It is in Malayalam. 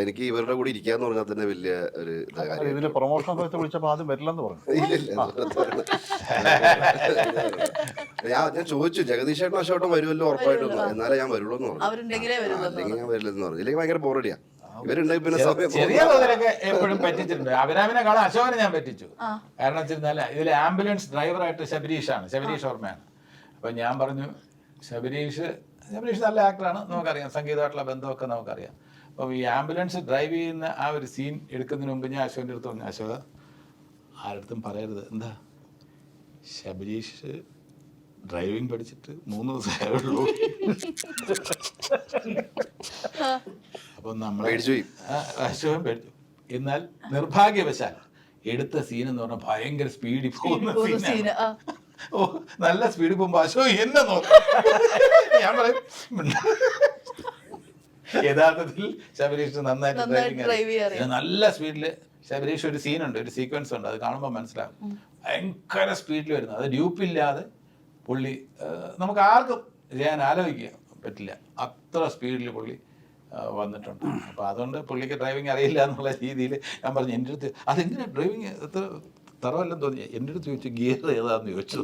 എനിക്ക് ഇവരുടെ കൂടെ ഇരിക്കാന്ന് പറഞ്ഞാൽ തന്നെ വലിയ ഒരു ഇതില് പ്രൊമോഷൻ സമയത്ത് വിളിച്ചപ്പോൾ ആദ്യം വരില്ലെന്ന് പറഞ്ഞു. ഞാൻ ചോദിച്ചു ജഗദീഷേട്ടൻ അശോട്ടം വരുമല്ലോ ഉറപ്പായിട്ടും, എന്നാലേ ഞാൻ വരുള്ളൂ എന്ന് പറഞ്ഞു. അവരുണ്ടെങ്കിലേ അല്ലെങ്കിൽ ഞാൻ വരില്ലെന്ന് പറഞ്ഞു. ഇല്ലെങ്കിൽ ഭയങ്കര ബോറടിയാ. ഇവരുണ്ടെങ്കിൽ പിന്നെ ചെറിയ തോതിലൊക്കെ എപ്പോഴും പറ്റിച്ചിട്ടുണ്ട്. അഭിരാമിനെക്കാളും അശോകനെ ഞാൻ പറ്റിച്ചു. കാരണം വെച്ചിരുന്നാല് ഇതിൽ ആംബുലൻസ് ഡ്രൈവറായിട്ട് ശബരീഷ് ഓർമ്മയാണ്. അപ്പൊ ഞാൻ പറഞ്ഞു ശബരീഷ് നല്ല ആക്ടറാണ്, നമുക്കറിയാം, സംഗീതമായിട്ടുള്ള ബന്ധമൊക്കെ നമുക്കറിയാം. അപ്പം ഈ ആംബുലൻസ് ഡ്രൈവ് ചെയ്യുന്ന ആ ഒരു സീൻ എടുക്കുന്നതിന് മുമ്പ് ഞാൻ അശോകൻ്റെ അടുത്ത് പറഞ്ഞു, അശോക ആരടുത്തും പറയരുത്, എന്താ ശബരീഷ് ഡ്രൈവിംഗ് പഠിച്ചിട്ട് 3 ദിവസമേ ഉള്ളൂ. അപ്പം നമ്മൾ അശോകൻ പേടിച്ചു. എന്നാൽ നിർഭാഗ്യവശാൽ എടുത്ത സീൻ എന്ന് പറഞ്ഞാൽ ഭയങ്കര സ്പീഡിൽ പോകുന്ന സീനാണ്. ഓ, നല്ല സ്പീഡിൽ പോകുമ്പോ അശോക് എന്നെ നോക്കും. ഞാൻ പറയും യഥാർത്ഥത്തിൽ ശബരീഷ് നന്നായിട്ട് ഡ്രൈവിംഗ് അറിയാം. നല്ല സ്പീഡില് ശബരീഷ് ഒരു സീനുണ്ട്, ഒരു സീക്വൻസ് ഉണ്ട്, അത് കാണുമ്പോൾ മനസ്സിലാകും. ഭയങ്കര സ്പീഡിൽ വരുന്നത്, അത് ഡ്യൂപ്പില്ലാതെ പുള്ളി നമുക്ക് ആർക്കും ചെയ്യാൻ ആലോചിക്കാൻ പറ്റില്ല, അത്ര സ്പീഡിൽ പുള്ളി വന്നിട്ടുണ്ട്. അപ്പോൾ അതുകൊണ്ട് പുള്ളിക്ക് ഡ്രൈവിംഗ് അറിയില്ല എന്നുള്ള രീതിയിൽ ഞാൻ പറഞ്ഞു, എൻ്റെ അടുത്ത് അതെങ്ങനെ ഡ്രൈവിങ് എത്ര തറവല്ലെന്ന് തോന്നി, എൻ്റെ അടുത്ത് ചോദിച്ചു ഗിയർ ഏതാന്ന് ചോദിച്ചു.